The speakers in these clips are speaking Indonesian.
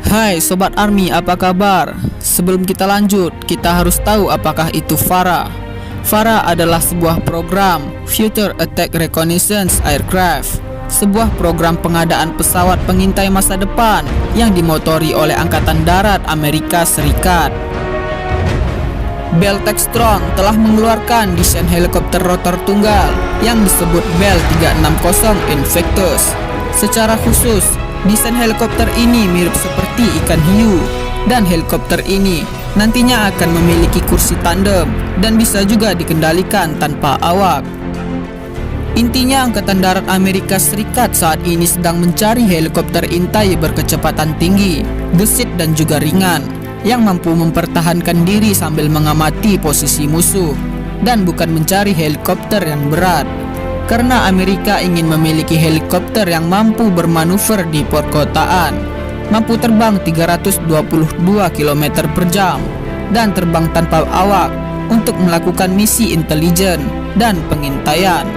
Hai Sobat Army, apa kabar? Sebelum kita lanjut, kita harus tahu apakah itu FARA. FARA adalah sebuah program Future Attack Reconnaissance Aircraft, sebuah program pengadaan pesawat pengintai masa depan yang dimotori oleh Angkatan Darat Amerika Serikat. Bell Textron telah mengeluarkan desain helikopter rotor tunggal yang disebut Bell 360 Invictus. Secara khusus, desain helikopter ini mirip seperti ikan hiu, dan helikopter ini nantinya akan memiliki kursi tandem dan bisa juga dikendalikan tanpa awak. Intinya, Angkatan Darat Amerika Serikat saat ini sedang mencari helikopter intai berkecepatan tinggi, gesit dan juga ringan, yang mampu mempertahankan diri sambil mengamati posisi musuh, dan bukan mencari helikopter yang berat. Karena Amerika ingin memiliki helikopter yang mampu bermanuver di perkotaan, mampu terbang 322 km per jam, dan terbang tanpa awak untuk melakukan misi intelijen dan pengintaian.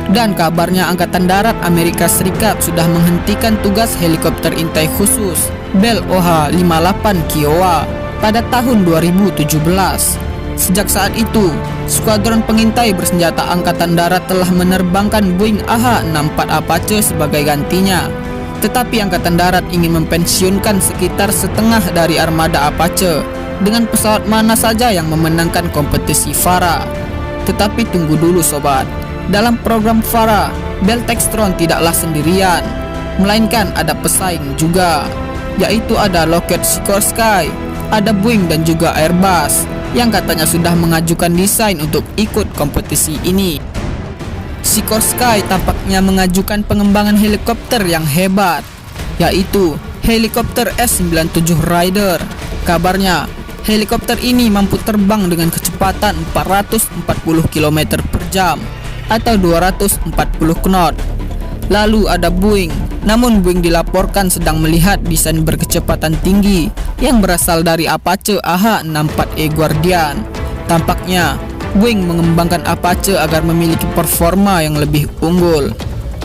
Dan kabarnya Angkatan Darat Amerika Serikat sudah menghentikan tugas helikopter intai khusus Bell OH-58 Kiowa pada tahun 2017. Sejak saat itu, skuadron pengintai bersenjata Angkatan Darat telah menerbangkan Boeing AH-64 Apache sebagai gantinya. Tetapi Angkatan Darat ingin mempensiunkan sekitar setengah dari armada Apache dengan pesawat mana saja yang memenangkan kompetisi FARA. Tetapi tunggu dulu sobat, dalam program FARA, Bell Textron tidaklah sendirian, melainkan ada pesaing juga, yaitu ada Lockheed Sikorsky, ada Boeing dan juga Airbus yang katanya sudah mengajukan desain untuk ikut kompetisi ini. Sikorsky tampaknya mengajukan pengembangan helikopter yang hebat, yaitu helikopter S-97 Raider. Kabarnya, helikopter ini mampu terbang dengan kecepatan 440 km per jam atau 240 knot. Lalu ada Boeing, namun Boeing dilaporkan sedang melihat desain berkecepatan tinggi yang berasal dari Apache AH-64E Guardian. Tampaknya Boeing mengembangkan Apache agar memiliki performa yang lebih unggul.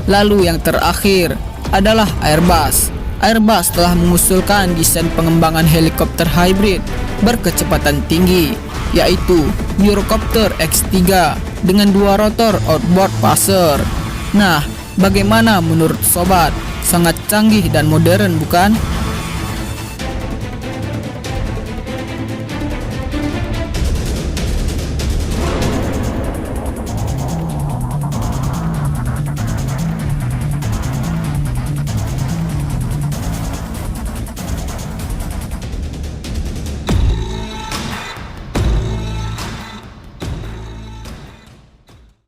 Lalu yang terakhir adalah Airbus. Airbus telah mengusulkan desain pengembangan helikopter hybrid berkecepatan tinggi, yaitu Eurocopter X3 dengan dua rotor outboard passer. Nah, bagaimana menurut sobat? Sangat canggih dan modern bukan?